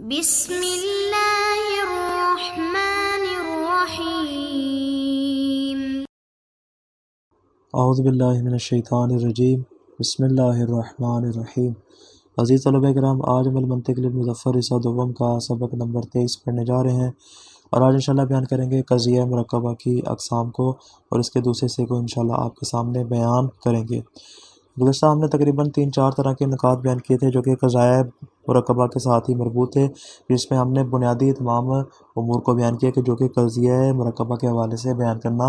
بسم اللہ الرحمن الرحیم۔ اعوذ باللہ من الشیطان الرجیم، بسم اللہ الرحمن الرحیم۔ عزیز طلبہ کرام، آج ہم المنطق للمظفر حصہ دوم کا سبق نمبر 23 پڑھنے جا رہے ہیں، اور آج انشاءاللہ بیان کریں گے قضیہ مرکبہ کی اقسام کو، اور اس کے دوسرے حصے کو انشاءاللہ آپ کے سامنے بیان کریں گے۔ گزشتہ ہم نے تقریباً 3-4 طرح کے نکات بیان کیے تھے جو کہ قضایہ مرکبہ کے ساتھ ہی مربوط تھے، جس میں ہم نے بنیادی تمام امور کو بیان کیا کہ جو کہ قضیہ مرکبہ کے حوالے سے بیان کرنا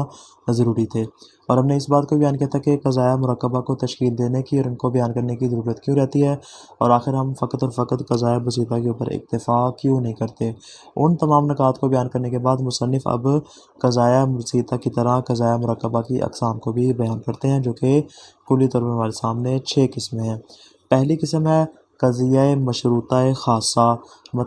ضروری تھے، اور ہم نے اس بات کو بیان کیا تھا کہ قضایہ مرکبہ کو تشکیل دینے کی اور ان کو بیان کرنے کی ضرورت کیوں رہتی ہے، اور آخر ہم فقط اور فقط قضایہ بسیطہ کے اوپر اکتفا کیوں نہیں کرتے۔ ان تمام نکات کو بیان کرنے کے بعد مصنف اب قضایہ بسیطہ کی طرح قضایہ مرکبہ کی اقسام کو بھی بیان کرتے ہیں، جو کہ کلی طور پر ہمارے سامنے 6 قسمیں ہیں۔ پہلی قسم ہے قضیہ مشروطہ خاصہ،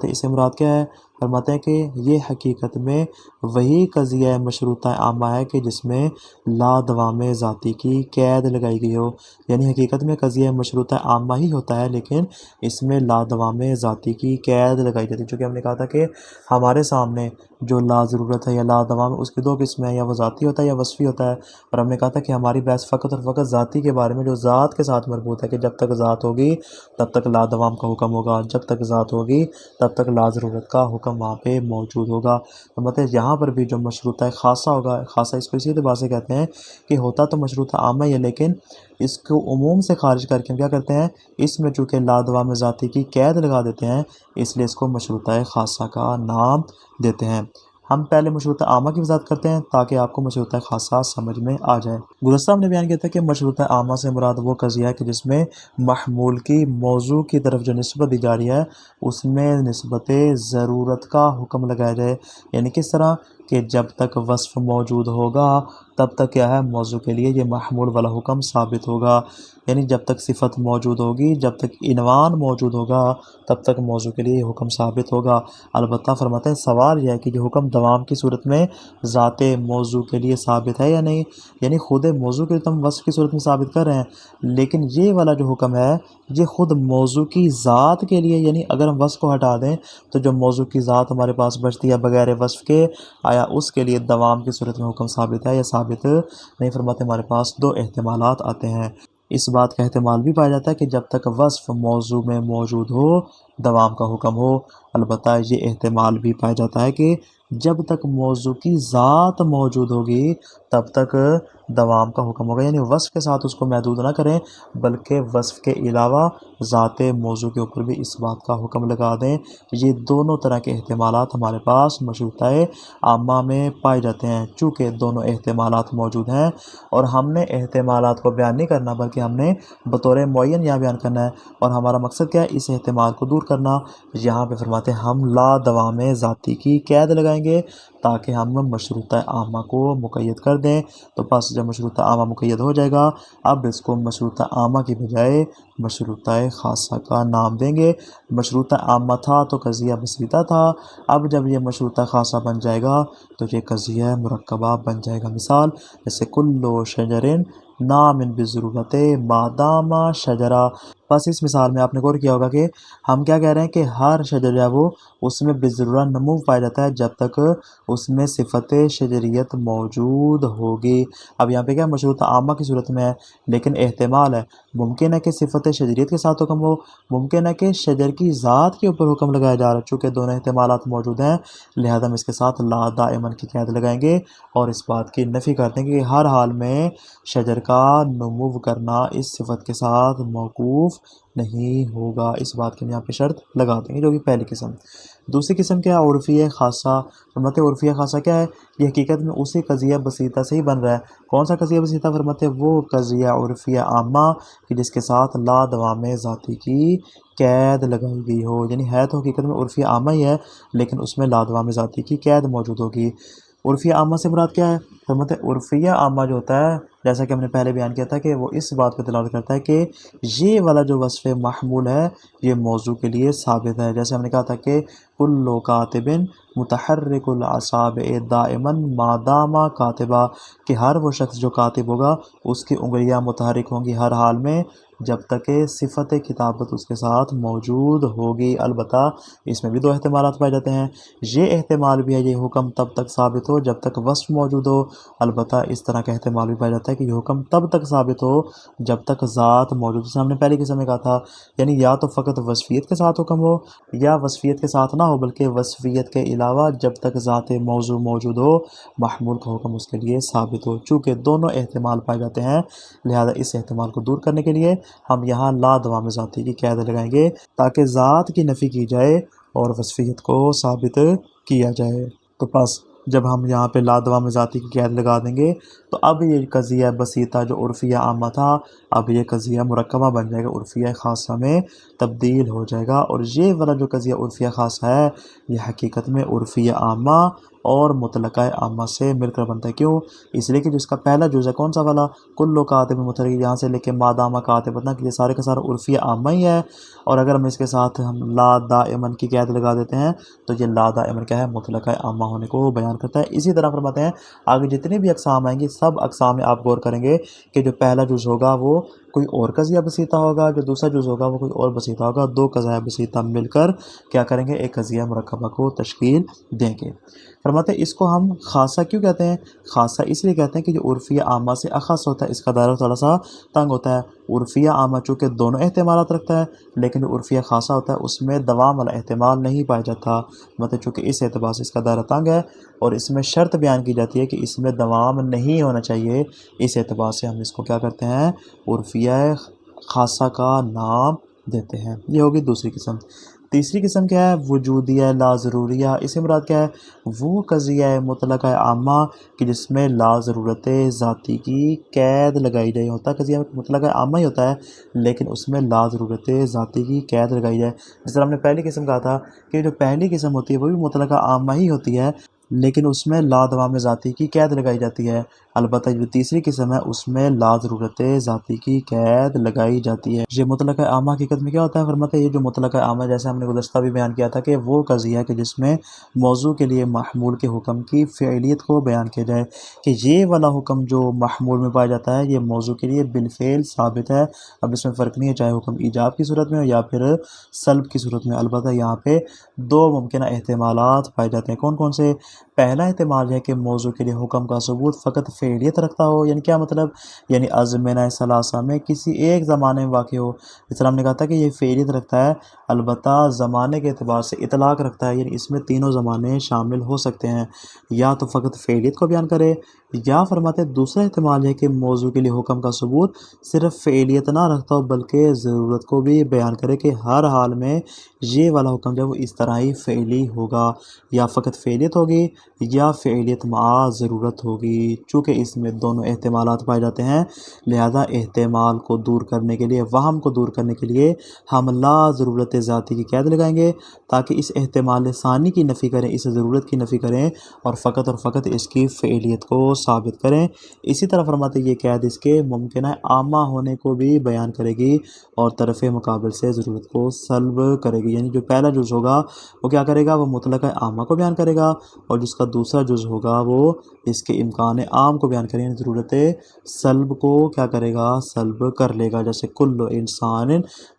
اس سے مراد کیا ہے؟ فرماتے ہیں کہ یہ حقیقت میں وہی قضیہ مشروطہ عامہ ہے کہ جس میں لا دوام ذاتی کی قید لگائی گئی ہو، یعنی حقیقت میں قضیہ مشروطہ عامہ ہی ہوتا ہے لیکن اس میں لا دوام ذاتی کی قید لگائی جاتی ہے، چونکہ ہم نے کہا تھا کہ ہمارے سامنے جو لا ضرورت ہے یا لا دوام اس کی 2 قسمیں ہیں، یا وہ ذاتی ہوتا ہے یا وصفی ہوتا ہے، اور ہم نے کہا تھا کہ ہماری بحث فقط اور فقط ذاتی کے بارے میں جو ذات کے ساتھ مربوط ہے، کہ جب تک ذات ہوگی تب تک لا دوام کا حکم ہوگا، جب تک ذات ہوگی تب تک لا ضرورت کا حکم وہاں پہ موجود ہوگا۔ تو مطلب یہاں پر بھی جو مشروطہ خاصہ ہوگا، خاصہ اس کو اسی اعتبار سے کہتے ہیں کہ ہوتا تو مشروطہ عامہ ہی ہے لیکن اس کو عموم سے خارج کر کے ہم کیا کرتے ہیں، اس میں چونکہ لا دوام ذاتی کی قید لگا دیتے ہیں، اس لیے اس کو مشروطہ خاصہ کا نام دیتے ہیں۔ ہم پہلے مشروطہ عامہ کی وضاحت کرتے ہیں تاکہ آپ کو مشروطہ خاصہ سمجھ میں آ جائے۔ گزشتہ ہم نے بیان کیا تھا کہ مشروطہ عامہ سے مراد وہ قضیہ ہے کہ جس میں محمول کی موضوع کی طرف جو نسبت دی جا رہی ہے اس میں نسبت ضرورت کا حکم لگایا جائے، یعنی کس طرح کہ جب تک وصف موجود ہوگا تب تک کیا ہے، موضوع کے لیے یہ محمول والا حکم ثابت ہوگا، یعنی جب تک صفت موجود ہوگی، جب تک عنوان موجود ہوگا تب تک موضوع کے لیے یہ حکم ثابت ہوگا۔ البتہ فرماتے ہیں سوال یہ ہے کہ یہ حکم دوام کی صورت میں ذات موضوع کے لیے ثابت ہے یا نہیں، یعنی خود موضوع کے تم وصف کی صورت میں ثابت کر رہے ہیں لیکن یہ والا جو حکم ہے یہ خود موضوع کی ذات کے لیے، یعنی اگر ہم وصف کو ہٹا دیں تو جو موضوع کی ذات ہمارے پاس بچتی ہے بغیر وصف کے، آیا اس کے لیے دوام کی صورت میں حکم ثابت ہے یا ثابت نہیں؟ فرماتے ہمارے پاس 2 احتمالات آتے ہیں۔ اس بات کا احتمال بھی پایا جاتا ہے کہ جب تک وصف موضوع میں موجود ہو دوام کا حکم ہو، البتہ یہ احتمال بھی پایا جاتا ہے کہ جب تک موضوع کی ذات موجود ہوگی تب تک دوام کا حکم ہوگا، یعنی وصف کے ساتھ اس کو محدود نہ کریں بلکہ وصف کے علاوہ ذات موضوع کے اوپر بھی اس بات کا حکم لگا دیں۔ یہ دونوں طرح کے احتمالات ہمارے پاس مشروطہ عامہ میں پائے جاتے ہیں۔ چونکہ دونوں احتمالات موجود ہیں اور ہم نے احتمالات کو بیان نہیں کرنا بلکہ ہم نے بطور معین یہاں بیان کرنا ہے، اور ہمارا مقصد کیا ہے، اس احتمال کو دور کرنا۔ یہاں پہ فرماتے ہیں ہم لا دوام ذاتی کی قید لگائیں گے تاکہ ہم مشروطہ عامہ کو مقید کر دیں۔ تو بس جب مشروطہ عامہ مقید ہو جائے گا اب اس کو مشروطہ عامہ کی بجائے مشروطہ خاصہ کا نام دیں گے۔ مشروطہ عامہ تھا تو قضیہ بسیطہ تھا، اب جب یہ مشروطہ خاصہ بن جائے گا تو یہ قضیہ مرکبہ بن جائے گا۔ مثال جیسے کلو شجرن نام بضرورت مادام شجرہ، بس اس مثال میں آپ نے غور کیا ہوگا کہ ہم کیا کہہ رہے ہیں کہ ہر شجر جو ہے وہ اس میں بضرورہ نمو پایا جاتا ہے جب تک اس میں صفت شجریت موجود ہوگی۔ اب یہاں پہ کیا مشروطہ عامہ کی صورت میں ہے لیکن احتمال ہے، ممکن ہے کہ صفت شجریت کے ساتھ حکم ہو، ممکن ہے کہ شجر کی ذات کے اوپر حکم لگایا جا رہا ہے۔ چونکہ دونوں احتمالات موجود ہیں لہذا ہم اس کے ساتھ لا دائمن کی قید لگائیں گے اور اس بات کی نفی کر دیں گے کہ ہر حال میں شجر کا نمو کرنا اس صفت کے ساتھ موقوف نہیں ہوگا، اس بات کے یہاں پہ شرط لگا دیں گے، جو کہ پہلی قسم۔ دوسری قسم کیا ہے، عرفیہ خاصہ۔ فرماتے عرفیہ خاصہ کیا ہے، یہ حقیقت میں اسی قضیہ بسیطہ سے ہی بن رہا ہے۔ کون سا قضیہ بسیطہ؟ فرماتے وہ قضیہ عرفیہ عامہ کہ جس کے ساتھ لا دوام ذاتی کی قید لگائی گئی ہو، یعنی ہے تو حقیقت میں عرفیہ عامہ ہی ہے لیکن اس میں لا دوام ذاتی کی قید موجود ہوگی۔ عرفیہ عامہ سے مراد کیا ہے؟ فرماتے عرفیہ عامہ جو ہوتا ہے جیسا کہ ہم نے پہلے بیان کیا تھا کہ وہ اس بات پہ دلالت کرتا ہے کہ یہ والا جو وصف محمول ہے یہ موضوع کے لیے ثابت ہے۔ جیسے ہم نے کہا تھا کہ کل کاتب متحرک الاصابع دائما مادام کاتبہ، کہ ہر وہ شخص جو کاتب ہوگا اس کی انگلیاں متحرک ہوں گی ہر حال میں جب تک کہ صفت کتابت اس کے ساتھ موجود ہوگی۔ البتہ اس میں بھی دو احتمالات پائے جاتے ہیں۔ یہ احتمال بھی ہے یہ حکم تب تک ثابت ہو جب تک وصف موجود ہو۔ البتہ اس طرح کا احتمال بھی پایا جاتا ہے کہ یہ حکم تب تک ثابت ہو جب تک ذات موجود، جیسے ہم نے پہلی قسم میں کہا تھا، یعنی یا تو فقط وصفیت کے ساتھ حکم ہو یا وصفیت کے ساتھ نہ ہو بلکہ وصفیت کے علاوہ جب تک ذات موضوع موجود ہو محمول کا حکم اس کے لیے ثابت ہو۔ چونکہ دونوں احتمال پائے جاتے ہیں لہذا اس احتمال کو دور کرنے کے لیے ہم یہاں لا دوام ذاتی کی قید لگائیں گے تاکہ ذات کی نفی کی جائے اور وصفیت کو ثابت کیا جائے۔ تو پس جب ہم یہاں پہ لا دوام ذاتی کی قید لگا دیں گے تو اب یہ قضیہ بسیطہ جو عرفیہ عامہ تھا اب یہ قضیہ مرکبہ بن جائے گا، عرفیہ خاصہ میں تبدیل ہو جائے گا۔ اور یہ والا جو قضیہ عرفیہ خاصہ ہے یہ حقیقت میں عرفیہ عامہ اور مطلقہ عامہ سے مل کر بنتا ہے۔ کیوں؟ اس لیے کہ جو اس کا پہلا جز ہے کون سا والا، کل کاتب مطلق، یہاں سے لے کے مادامہ کاتبتنا کہ یہ سارے کا سارا عرفیہ عامہ ہی ہے، اور اگر ہم اس کے ساتھ ہم لا دائمن کی قید لگا دیتے ہیں تو یہ لا دائمن کیا ہے، مطلقہ عامہ ہونے کو بیان کرتا ہے۔ اسی طرح فرماتے ہیں آگے جتنے بھی اقسام آئیں گے سب اقسام میں آپ غور کریں گے کہ جو پہلا جز ہوگا وہ کوئی اور قضیہ بسیطہ ہوگا، جو دوسرا جز ہوگا وہ کوئی اور بسیطہ ہوگا، دو قضایا بسیطہ مل کر کیا کریں گے، ایک قضیہ مرکبہ کو تشکیل دیں گے۔ فرماتے ہیں اس کو ہم خاصہ کیوں کہتے ہیں؟ خاصہ اس لیے کہتے ہیں کہ جو عرفیہ عامہ سے اخص ہوتا ہے اس کا دائرہ تھوڑا سا تنگ ہوتا ہے۔ عرفیہ عامہ چونکہ دونوں احتمالات رکھتا ہے لیکن جو عرفیہ خاصہ ہوتا ہے اس میں دوام والا احتمال نہیں پایا جاتا، مطلب چونکہ اس اعتبار سے اس کا دائرہ تنگ ہے اور اس میں شرط بیان کی جاتی ہے کہ اس میں دوام نہیں ہونا چاہیے، اس اعتبار سے ہم اس کو کیا کرتے ہیں، عرفیہ خاصہ کا نام دیتے ہیں۔ یہ ہوگی دوسری قسم۔ تیسری قسم کیا ہے، وجودیہ لا ضروریہ۔ اس سے مراد کیا ہے، وہ قضیہ مطلقہ عامہ کہ جس میں لا ضرورت ذاتی کی قید لگائی جائے، ہوتا ہے قضیہ مطلقہ عامہ ہی ہوتا ہے لیکن اس میں لا ضرورت ذاتی کی قید لگائی جائے۔ جس طرح ہم نے پہلی قسم کہا تھا کہ جو پہلی قسم ہوتی ہے وہ بھی مطلقہ عامہ ہی ہوتی ہے لیکن اس میں لا دوام ذاتی کی قید لگائی جاتی ہے، البتہ جو تیسری قسم ہے اس میں لا ضرورت ذاتی کی قید لگائی جاتی ہے۔ یہ مطلقہ عامہ حقیقت میں کیا ہوتا ہے؟ فرماتے ہیں یہ جو مطلقہ عامہ جیسے ہم نے گزشتہ بھی بیان کیا تھا کہ وہ قضیہ کہ جس میں موضوع کے لیے محمول کے حکم کی فعلیت کو بیان کیا جائے کہ یہ والا حکم جو محمول میں پایا جاتا ہے یہ موضوع کے لیے بالفعل ثابت ہے۔ اب اس میں فرق نہیں ہے چاہے حکم ایجاب کی صورت میں ہو یا پھر سلب کی صورت میں، البتہ یہاں پہ دو ممکنہ احتمالات پائے جاتے ہیں۔ کون کون سے؟ پہلا احتمال ہے کہ موضوع کے لیے حکم کا ثبوت فقط فعلیت رکھتا ہو، یعنی کیا مطلب، یعنی ازمنہ ثلاثہ میں کسی ایک زمانے میں واقع ہو۔ اس طرح ہم نے کہا تھا کہ یہ فعلیت رکھتا ہے البتہ زمانے کے اعتبار سے اطلاق رکھتا ہے، یعنی اس میں تینوں زمانے شامل ہو سکتے ہیں، یا تو فقط فعلیت کو بیان کرے یا فرماتے دوسرا احتمال ہے کہ موضوع کے لیے حکم کا ثبوت صرف فعلیت نہ رکھتا ہو بلکہ ضرورت کو بھی بیان کرے کہ ہر حال میں یہ والا حکم جو ہے وہ اس طرح ہی فعلی ہوگا، یا فقط فعلیت ہوگی یا فعلیت مع ضرورت ہوگی۔ چونکہ اس میں دونوں احتمالات پائے جاتے ہیں لہذا احتمال کو دور کرنے کے لیے، وہم کو دور کرنے کے لیے ہم لا ضرورت ذاتی کی قید لگائیں گے تاکہ اس احتمال ثانی کی نفی کریں، اس ضرورت کی نفی کریں اور فقط اس کی فعلیت کو ثابت کریں۔ اسی طرح فرماتے یہ قید اس کے ممکنہ عامہ ہونے کو بھی بیان کرے گی اور طرف مقابل سے ضرورت کو سلب کرے گی، یعنی جو پہلا جز ہوگا وہ کیا کرے گا، وہ مطلقہ عامہ کو بیان کرے گا اور جس کا دوسرا جز ہوگا وہ اس کے امکان عام کو بیان کرے، یعنی ضرورت سلب کو کیا کرے گا، سلب کر لے گا۔ جیسے کل انسان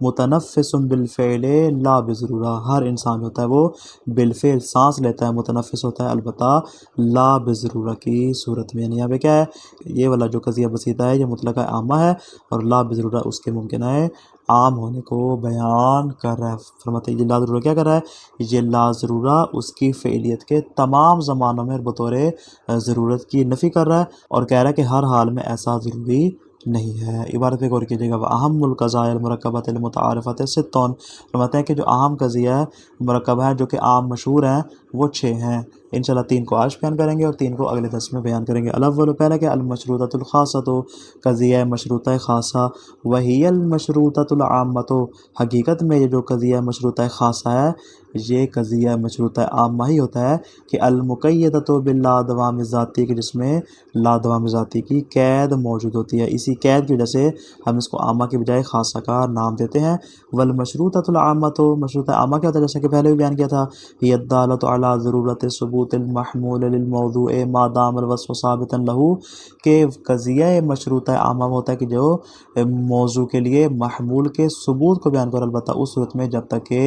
متنفس بالفعل لا بضرورہ، ہر انسان ہوتا ہے وہ بالفعل سانس لیتا ہے، متنفس ہوتا ہے البتہ لا بضرورہ کی صورت میں، یعنی یہاں پہ کیا ہے، یہ والا جو قضیہ بسیطہ ہے یہ مطلقہ عامہ ہے اور لا بضرورہ اس کے ممکنہ ہے عام ہونے کو بیان کر رہا ہے۔ فرماتے ہیں یہ لا ضرورہ کیا کر رہا ہے، یہ لا ضرورہ اس کی فعلیت کے تمام زمانوں میں بطور ضرورت کی نفی کر رہا ہے اور کہہ رہا ہے کہ ہر حال میں ایسا ضروری نہیں ہے۔ عبارت پہ غور کیجیے گا، اہم القضاء المرکبۃ المتعارفۃ ستون۔ فرماتے ہیں کہ جو اہم قضیہ ہے مرکبہ ہے جو کہ عام مشہور ہیں وہ 6 ہیں، انشاءاللہ 3 کو آج بیان کریں گے اور 3 کو اگلے درس میں بیان کریں گے۔ الاول پہلا کہ المشروطۃ الخاصۃ، قضیہ مشروطہ خاصہ، وہی المشروطۃ العامۃ، حقیقت میں یہ جو قضیہ مشروطہ خاصہ ہے یہ قضیہ مشروطہ عامہ ہی ہوتا ہے کہ المقیدۃ باللا دوام ذاتی، کہ جس میں لا دوام ذاتی کی قید موجود ہوتی ہے، اسی قید کی وجہ سے ہم اس کو عامہ کے بجائے خاصہ کا نام دیتے ہیں۔ والمشروطۃ العامۃ، مشروطہ عامہ کیا ہوتا ہے جیسا کہ پہلے بھی بیان کیا تھا، یہ الدالۃ علی ضرورت ثبوت ثبوت المحمول للموضوع ما دام الوصف ثابتا له، کہ قضیہ مشروطہ عامہ ہوتا ہے کہ جو موضوع کے لیے محمول کے ثبوت کو بیان کرو، البتہ اس صورت میں جب تک کہ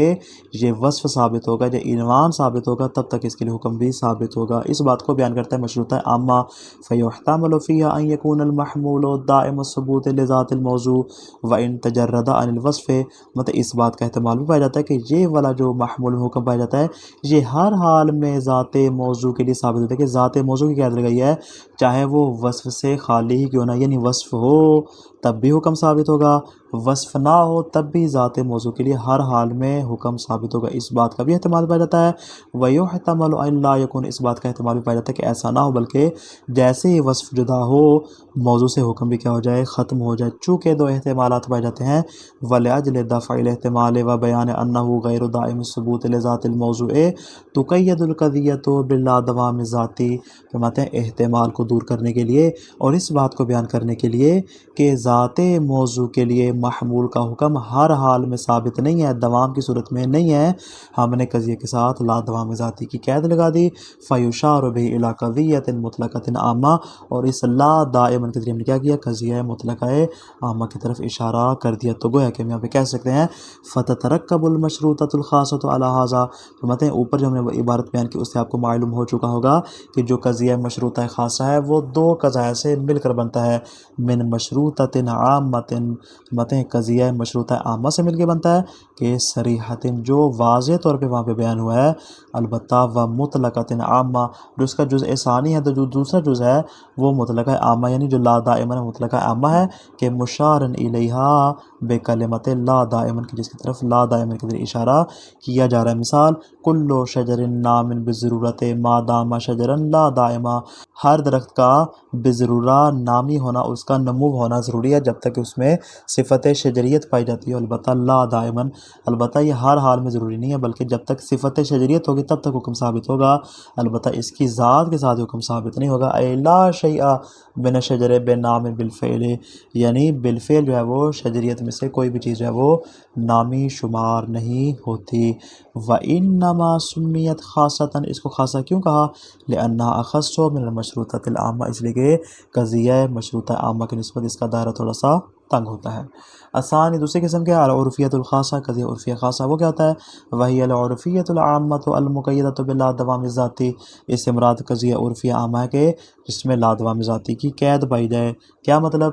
یہ وصف ثابت ہوگا، یہ عنوان ثابت ہوگا، تب تک اس کے لیے حکم بھی ثابت ہوگا۔ اس بات کو بیان کرتا ہے مشروطہ عامہ۔ فَيُحْتَمَلُ فِيهَا أَن يَكُونَ الْمَحْمُولُ دَائِمَ الثُّبُوتِ لِذَاتِ الْمَوْضُوعِ وَإِن تَجَرَّدَ عَنِ الْوَصْفِ، مطلب اس بات کا احتمال بھی پایا جاتا ہے کہ یہ والا جو محمول میں حکم پایا جاتا ہے یہ ہر حال میں ذات موضوع کے لیے ثابت ہوتا ہے، کہ ذات موضوع کی قید لگائی ہے چاہے وہ وصف سے خالی ہی کیوں نہ، یعنی وصف ہو تب بھی حکم ثابت ہوگا، وصف نہ ہو تب بھی ذات موضوع کے لیے ہر حال میں حکم ثابت ہوگا۔ اس بات کا بھی احتمال پایا جاتا ہے۔ وَيُحْتَمَلُ أَن لَا يَكُونَ، اس بات کا احتمال بھی پایا جاتا ہے کہ ایسا نہ ہو بلکہ جیسے ہی وصف جدا ہو موضوع سے حکم بھی کیا ہو جائے، ختم ہو جائے۔ چونکہ دو احتمالات پائے جاتے ہیں، وَلِأَجْلِ دَفْعِ الِاحْتِمَالِ وَبَيَانِ أَنَّهُ غَيْرُ دَائِمِ الثُّبُوتِ لِذَاتِ الْمَوْضُوعِ تُقَيَّدُ الْقَضِيَّةُ بِاللَّادَوَامِ ذَاتِ، فرماتے ہیں احتمال کو دور کرنے کے لیے اور اس بات کو بیان کرنے کے لیے کہ ذات موضوع کے لیے محمول کا حکم ہر حال میں ثابت نہیں ہے، دوام کی صورت میں نہیں ہے، ہم نے قضیے کے ساتھ لا دوام ذاتی کی قید لگا دی۔ فَيُشَارُ بِهِ إِلَىٰ قَضِيَّةٍ مُطْلَقَةٍ عَامَّةٍ، اور اس لا دائمًا کے ذریعے ہم نے کیا کیا، قضیہ مطلقہ عامہ کی طرف اشارہ کر دیا۔ تو گویا کہ ہم یہاں پہ کہہ سکتے ہیں فَتَتَرَكَّبُ الْمَشْرُوطَةُ الْخَاصَّةُ عَلَىٰ هَٰذَا، فرماتے ہیں اوپر جو ہم نے عبارت بیان کی اس سے آپ کو معلوم ہو چکا ہوگا کہ جو قضیہ مشروطہ خاصہ ہے وہ دو قضایا سے مل کر بنتا ہے، من مشروطۃ عامۃ، فرماتے ہیں قضیہ مشروطہ عامہ سے مل کے بنتا ہے کہ صریحۃ جو واضح طور پہ وہاں پہ بیان ہوا ہے، البتہ و مطلقۃ عامہ، جو اس کا جزء ثانی ہے، تو جو دوسرا جزء ہے وہ مطلقہ عامہ یعنی جو لا دائمن مطلقہ عامہ ہے، کہ مشارن الیہا بکلمۃ لا دائمن، کی جس کی طرف لا دائمن کے ذریعے اشارہ کیا جا رہا ہے۔ مثال کلو شجر نامن بضرورت ما دام شجرن لا دائمہ، ہر درخت کا بضرورہ نامی ہونا، اس کا نمو ہونا ضروری ہے جب تک کہ اس میں صفت شجریت پائی جاتی ہے، البتہ لا دائمن، البتہ یہ ہر حال میں ضروری نہیں ہے بلکہ جب تک صفت شجریت ہوگی تب تک حکم ثابت ہوگا، البتہ اس کی ذات کے ساتھ حکم ثابت نہیں ہوگا۔ اے لا شیء من الشجر بنام بالفعل، یعنی بالفعل جو ہے وہ شجریت میں سے کوئی بھی چیز جو ہے وہ نامی شمار نہیں ہوتی۔ وَإِنَّمَا سُمِّيَتْ خَاصَّةً، اس کو خاصہ کیوں کہا، لِأَنَّهَا أَخَصُّ مِنَ الْمَشْرُوطَةِ الْعَامَّةِ، اس لیے کہ قضیہ مشروطہ عامہ کی نسبت اس کا دائرہ تھوڑا سا تنگ ہوتا ہے۔ آسانی دوسری قسم کے العرفیۃ الخاصہ، قضیہ عرفیہ خاصہ وہ کیا ہوتا ہے، وہی العرفیۃ العامۃ المقیدۃ باللا دوام ذاتی، اس سے مراد قضیہ عرفیہ عامہ ہے کہ جس میں لا دوام ذاتی کی قید پائی جائے۔ کیا مطلب،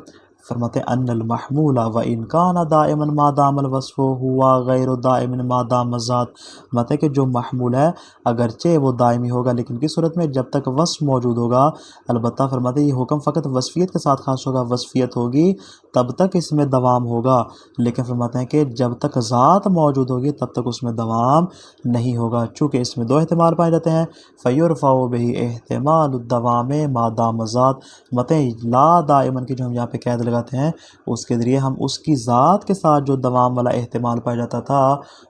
فرماتے ہیں ان المحمول وان کان دائما ما دام الوصف ہوا غیر دائم ما دام الذات، فرماتے ہیں کہ جو محمول ہے اگرچہ وہ دائمی ہوگا لیکن کس صورت میں، جب تک وصف موجود ہوگا، البتہ فرماتے ہیں یہ حکم فقط وصفیت کے ساتھ خاص ہوگا، وصفیت ہوگی تب تک اس میں دوام ہوگا، لیکن فرماتے ہیں کہ جب تک ذات موجود ہوگی تب تک اس میں دوام نہیں ہوگا، چونکہ اس میں دو احتمال پائے جاتے ہیں۔ فیرفع بہ احتمال الدوام ما دام الذات، فرماتے ہیں لا دائما کی جو ہم یہاں پہ قید لگاتے ہیں اس کے ذریعے ہم اس کی ذات کے ساتھ جو دوام والا احتمال پایا جاتا تھا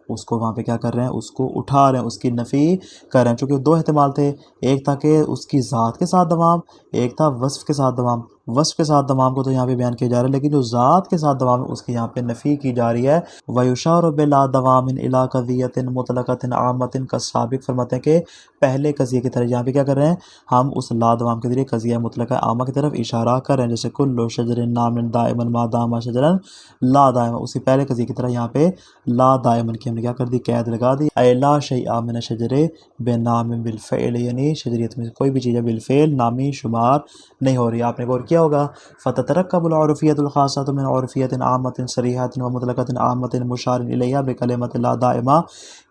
اس کو وہاں پہ کیا کر رہے ہیں، اس کو اٹھا رہے ہیں، اس کی نفی کر رہے ہیں، چونکہ دو احتمال تھے، ایک تھا کہ اس کی ذات کے ساتھ دوام، ایک تھا وصف کے ساتھ دوام۔ وصف کے ساتھ دوام کو تو یہاں پہ بیان کیا جا رہا ہے لیکن جو ذات کے ساتھ دوام ہے اس کی یہاں پہ نفی کی جا رہی ہے۔ وَيُشَارُ بِلَا دَوَامٍ إِلَىٰ قَضِيَّةٍ مُطْلَقَةٍ عَامَّةٍ كَالسَّابِقِ، فرماتے ہیں کہ پہلے قضیے کی طرف یہاں پہ کیا کر رہے ہیں، ہم اس لا دوام کے ذریعے قضیہ مطلقہ عامہ کی طرف اشارہ کر رہے ہیں، جیسے کلو شجر نامن دائمن ما دام شجرا لا دائم، اسی پہلے قضیے کی طرح یہاں پہ لا دائمن کی ہم نے کیا کر دی، قید لگا دی۔ اے لا شیء من الشجر بنام بالفعل، یعنی شجریت میں کوئی بھی چیز بالفعل نامی شمار نہیں ہو رہی۔ آپ نے غور کیا ہوگا فتترکب العرفیۃ الخاصۃ من عرفیۃ عامۃ صریحۃ و مطلقۃ عامۃ مشار الیہا بکلمۃ لا دائمہ،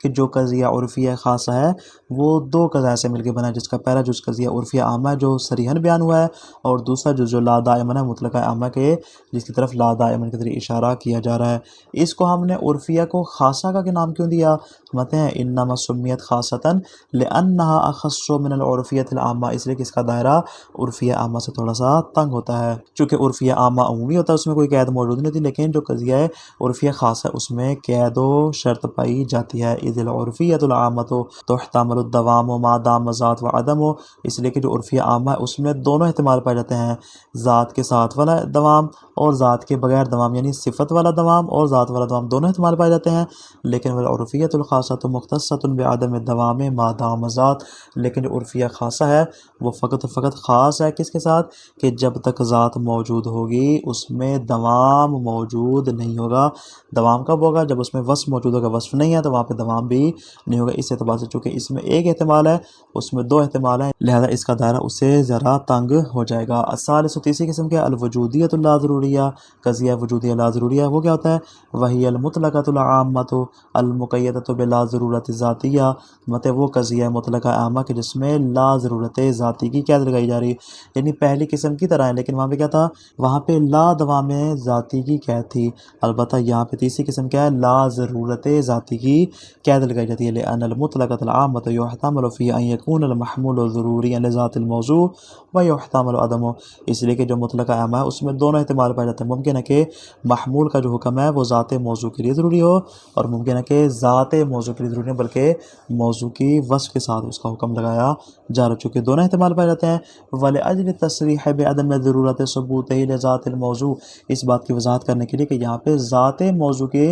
کہ جو قضیہ عرفیہ خاصہ ہے وہ دو قضاء سے مل کے بنا ہے، جس کا پہلا جز قضیہ عرفیہ عامہ ہے جو صریحاً بیان ہوا ہے، اور دوسرا جز جو لا دائمن ہے مطلقہ عامہ کے جس کی طرف لا دائمن کے ذریعے اشارہ کیا جا رہا ہے۔ اس کو ہم نے عرفیہ کو خاصہ کا نام کیوں دیا، سمجھتے ہیں انما سمیت خاصۃً لانہا اخص من العرفیۃ العامہ، اس لیے کہ اس کا دائرہ عرفیہ عامہ سے تھوڑا سا تنگ ہوتا ہے، چونکہ عرفیہ عامہ عمومی ہوتا ہے اس میں کوئی قید موجود نہیں ہوتی، لیکن جو قضیہ عرفیہ خاص ہے اس میں قید و شرط پائی جاتی ہے۔ اذ العرفیۃ العامۃ تحتمل الدوام ما دام ذات و عدم، اس لیے کہ جو عرفیہ عامہ ہے اس میں دونوں احتمال پائے جاتے ہیں، ذات کے ساتھ والا دوام اور ذات کے بغیر دوام، یعنی صفت والا دوام اور ذات والا دوام دونوں احتمال پائے جاتے ہیں. لیکن والعرفیۃ الخاصۃ مختصۃ بعدم الدوام ما دام ذات، لیکن جو عرفیہ خاصہ ہے وہ فقط و فقط خاص ہے کس کے ساتھ، کہ جب تک ذات موجود ہوگی اس میں دوام موجود نہیں ہوگا. دوام کب ہوگا؟ جب اس میں وصف موجود ہوگا. وصف نہیں ہے تو وہاں پہ دوام بھی نہیں ہوگا. اس اعتبار سے چونکہ اس میں ایک احتمال ہے اس میں دو احتمال ہیں، لہذا اس کا دائرہ اس سے ذرا تنگ ہو جائے گا. الثالث، تیسری قسم کے الوجودیۃ اللا ضروریہ، قضیہ وجودیہ لا ضروریہ. وہ کیا ہوتا ہے؟ وہی المطلقۃ العامۃ المقیدۃ بلا ضرورت ذاتیہ، مطلب وہ قضیہ مطلقہ عامہ کہ جس میں لا ضرورت ذاتی کی قید لگائی جا رہی ہے. یعنی پہلی قسم کی طرح ہے لیکن وہاں پہ کیا تھا؟ وہاں پہ لا دوام ذاتی کی قید تھی. البتہ یہاں پہ تیسری قسم کیا ہے؟ لا ضرورت ذاتی کی قید لگائی جاتی ہے. لأن المطلقۃ العامۃ يحتمل فی ان یکون المحمول ضروریا لذات الموضوع ويحتمل عدمه، اس لیے کہ جو مطلقہ عامہ ہے اس میں دونوں احتمال پائے جاتے ہیں. ممکن ہے کہ محمول کا جو حکم ہے وہ ذات موضوع کے لیے ضروری ہو، اور ممکن ہے کہ ذات موضوع کے لیے ضروری نہیں بلکہ موضوع کی وصف کے ساتھ اس کا حکم لگایا جا رہا، چونکہ دونوں احتمال پائے جاتے ہیں. وَلِأَجْلِ التَّصْرِيحِ بِعَدَمِ ضرورت ثبوتِهِ لذات الموضوع، اس بات کی وضاحت کرنے کے لیے کہ یہاں پہ ذات موضوع کے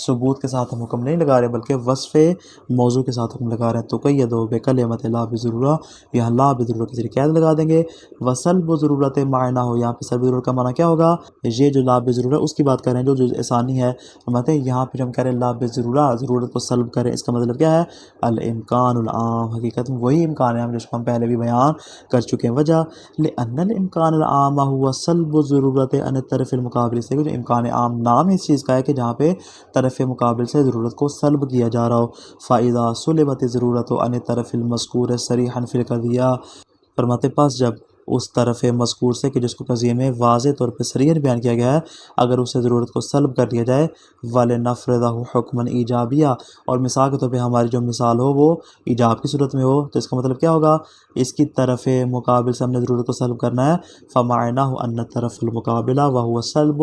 ثبوت کے ساتھ ہم حکم نہیں لگا رہے بلکہ وصف موضوع کے ساتھ حکم لگا رہے ہیں. تو قیدوا بکلمۃ لا بضرورہ، یہاں لا بضرورہ کے ذریعے قید لگا دیں گے. وسلب ضرورت معنی ہو، یہاں پہ سلب ضرورت کا معنی کیا ہوگا؟ یہ جو لا بضرورہ اس کی بات کر رہے ہیں جو جزء ثانی ہے. مطلب یہاں پہ ہم کہہ رہے ہیں لا بضرورہ، ضرورت کو سلب کریں، اس کا مطلب کیا ہے؟ الامکان العام، حقیقت میں وہی امکان ہے جس کو ہم پہلے بھی بیان کر چکے ہیں. وجہ لأن الامکان العام هو سلب ضرورت عن الطرف المقابل، سے جو امکان عام نام اس چیز کا ہے کہ جہاں پہ طرف مقابل سے ضرورت کو سلب کیا جا رہا ہو. فائدہ سلبت ضرورت عن الطرف المذکور صریحا فی القضیہ، فرماتے پاس جب اس طرف مذکور سے کہ جس کو قضیے میں واضح طور پہ صریحاً بیان کیا گیا ہے اگر اس سے ضرورت کو سلب کر دیا جائے، وَلِنَفْرِضَهُ حُکْمًا ایجابیہ، اور مثال کے طور پہ ہماری جو مثال ہو وہ ایجاب کی صورت میں ہو، تو اس کا مطلب کیا ہوگا؟ اس کی طرف مقابل سے ہم نے ضرورت کو سلب کرنا ہے. فَمَعْنَاهُ أَنَّ الطَّرَفَ الْمُقَابِلَ وَهُوَ السَّلْبُ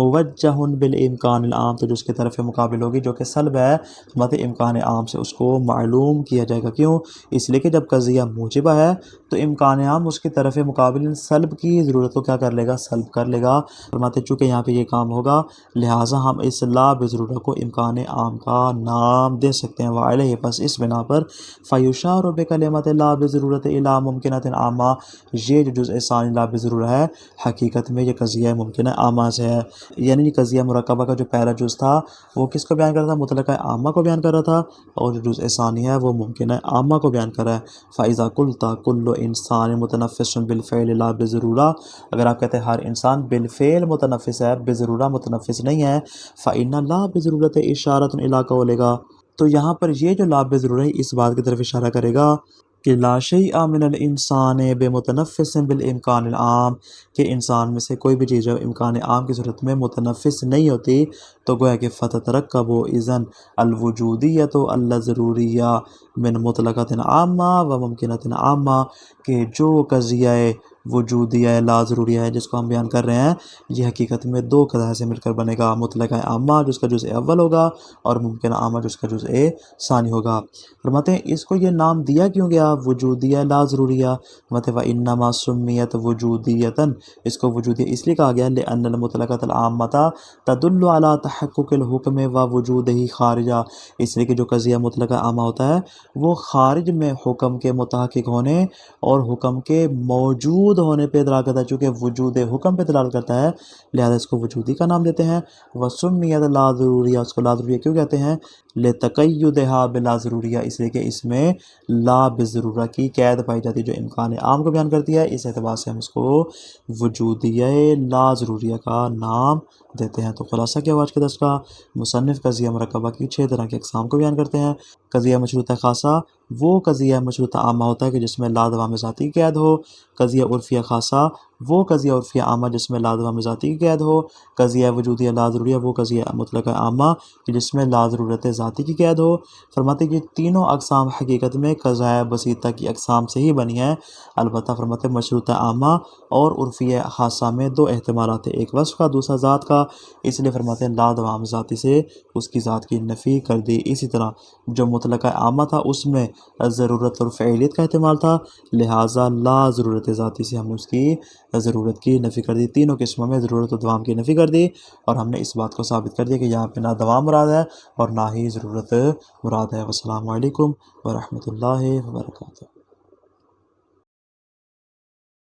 مُوَجَّهٌ بِالْإِمْكَانِ الْعَامِ، تو جو اس کی طرف مقابل ہوگی جو کہ سلب ہے مطلب امکان عام سے اس کو معلوم کیا جائے گا. کیوں؟ اس لیے کہ جب قضیہ موجبہ ہے تو امکان عام اس کی طرف مقابل سلب کی ضرورت کو کیا کر لے گا؟ سلب کر لے گا. فرماتے چونکہ یہاں پہ یہ کام ہوگا لہٰذا ہم اس لا بضرورہ کو امکان عام کا نام دے سکتے ہیں. وعلیہ، پس اس بنا پر فیشار بکلمۃ لا بضرورت الی ممکنۃ عامہ، یہ جو جزء ثانی لا بضرورہ ہے حقیقت میں یہ قضیہ ممکنہ عامہ سے ہے. یعنی یہ قضیہ مرکبہ کا جو پہلا جز تھا وہ کس کو بیان کر رہا تھا؟ مطلقہ عامہ کو بیان کر رہا تھا، اور جو جزء ثانی ہے وہ ممکنہ عامہ کو بیان کر رہا ہے. فَإِذَا قُلْتَ كُلُّ إِنسَانٍ مُتَنَفِّسٌ بِالْفِعْلِ لَا بِضَرُورَةٍ، اگر آپ کہتے ہیں ہر انسان بالفعل متنفس ہے بضرورہ متنفس نہیں ہے، فَإِنَّ لَا بِضَرُورَةٍ إِشَارَةٌ إِلَىٰ قَوْلِكَ، تو یہاں پر یہ جو لا بضرورہ ہے اس بات کی طرف اشارہ کرے گا کہ لا شیء من الانسان بمتنفس بالامکان العام، کہ انسان میں سے کوئی بھی چیز جب امکان عام کی صورت میں متنفس نہیں ہوتی تو گویا کہ فتترکب اذن الوجودیت الضروریہ من مطلقۃ عامہ و ممکنۃ عامہ، کہ جو قضیہ وجودیہ لا ضروریہ ہے جس کو ہم بیان کر رہے ہیں یہ حقیقت میں دو قضاء سے مل کر بنے گا، مطلقہ عامہ جس کا جزء اول ہوگا اور ممکنہ عامہ جس کا جزء ثانی ہوگا. فرماتے ہیں اس کو یہ نام دیا کیوں گیا وجودیہ لا ضروریہ؟ مطلب انما سمیت وجودیتاً، اس کو وجودیہ اس لیے کہا گیا لأن المطلقۃ العامۃ تدل علی تحقق الحکم و وجودہ خارجہ، اس لیے کہ جو قضیہ مطلقہ عامہ ہوتا ہے وہ خارج میں حکم کے متحقق ہونے اور حکم کے موجود ہونے پہ دلالت کرتا ہے، چونکہ وجود حکم پہ دلالت کرتا ہے لہذا اس کو وجودی کا نام دیتے ہیں. وسمیت لا ضروریہ، اس کو لا ضروریہ کیوں کہتے ہیں؟ لتقیدھا بلا ضروریہ، اس لیے کہ اس میں لا بضرورہ کی قید پائی جاتی ہے جو امکان عام کو بیان کرتی ہے، اس اعتبار سے ہم اس کو وجودیہ لا ضروریہ کا نام دیتے ہیں. تو خلاصہ کیا آج کے درس کا؟ مصنف قضیہ مرکبہ کی 6 طرح کی اقسام کو بیان کرتے ہیں. قضیہ مشروطہ خاصہ وہ قضیہ مشروطہ عامہ ہوتا ہے کہ جس میں لا دوام ذاتی کی قید ہو. قضیہ عرفیہ خاصہ وہ قضیہ عرفیہ عامہ جس میں لا دوام ذاتی کی قید ہو. قضیہ وجودیہ لا ضروریہ وہ قضیہ مطلقہ عامہ کہ جس میں لا ضرورت ذاتی کی قید ہو. فرماتے کہ تینوں اقسام حقیقت میں قضاء بسیطہ کی اقسام سے ہی بنی ہیں، البتہ فرماتے مشروطہ عامہ اور عرفیہ خاصہ میں دو احتمالات ہیں، ایک وصف کا دوسرا ذات کا، اس لیے فرماتے ہیں لا دوام ذاتی سے اس کی ذات کی نفی کر دی. اسی طرح جو مطلقہ عامہ تھا اس میں ضرورت اور فعلیت کا احتمال تھا، لہٰذا لا ضرورت ذاتی سے ہم نے اس کی ضرورت کی نفی کر دی۔ تینوں قسموں میں ضرورت و دوام کی نفی کر دی، اور ہم نے اس بات کو ثابت کر دیا کہ یہاں پہ نہ دوام مراد ہے اور نہ ہی ضرورت مراد ہے۔ والسلام علیکم ورحمۃ اللہ وبرکاتہ۔